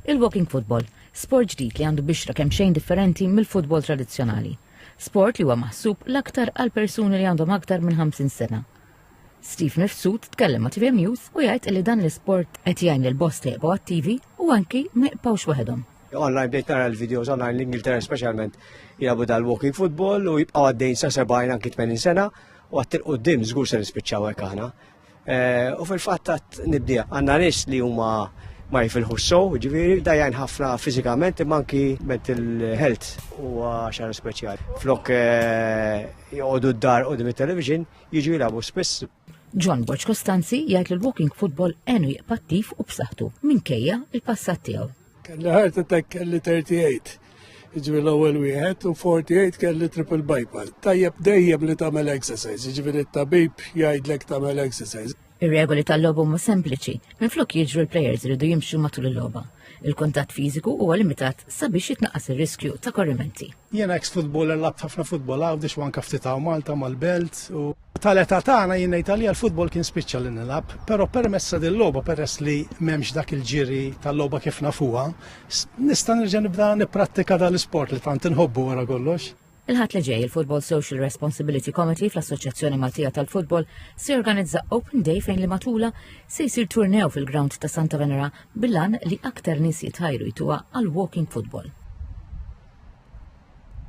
Il-walking football, sport ġdid li għandu bixra kemm xejn differenti mill-futbol tradizzjonali. Sport li huwa maħsub l-aktar għal persuni li għandhom aktar minn 50 sena. Steve Nifsud tkellem ma' TV News u jgħid li dan l-isport qed jgħin lill-bosta jibqgħu attivi u anki ma jibqgħux waħedhom. Online bdejt nara l-videos online l-Ingilterra speċjalment jilagħbu dal-walking football u jibqgħu għaddejn sa 70 anki 80 sena u għattil qudiem żgur se nispiċċaw hekk aħna. U fil-fatt qed nibdija għandna nies li huma ma jifilħu ġifieri dajjajn ħafna fiżikament imma anki mental health huwa xara speċjali. Flok joqogħdu d-dar qudiem it-television jiġu jilagħbu spiss. John Borg Costanzi jgħid li l-walking football għenu jibqa' attiv u b'saħħtu minkejja il-passat tiegħu. Kelli heart attack kelli 38. Jiġifieri l-ewwel wieħed u 48 kelli triple bypass. Tajjeb dejjem li tagħmel exercise, jiġifieri t-tabib jgħidlek tagħmel exercise. Ir-regoli tal-logħba huma sempliċi, minflok jiġru l-plejers iridu jimxu matul il-logħba. Il-kuntatt fiżiku huwa limitat sabiex jitnaqqas ir-riskju ta' korrimenti. Jiena ex-futboler labt ħafna futbol għawdex anke ftit Malta mal-belt u tal-età tagħna jien ngħid għalija l-futbol kien spiċċa li nilab, però permessa din-logħba peress li m'hemmx dak il-ġiri tal-logħba kif nafuha, nista' nerġa' nibda nipprattika dal-isport li tant inħobbu wara kollox. Il-ħadd li ġej il-Football Social Responsibility Committee fl-Assoċjazzjoni Maltija tal-Futbol se jorganizza Open Day fejn li matula se jsir turnew fil-ground ta' Santa Venera bil-lan li aktar nies jitħajru jtuha għal walking football.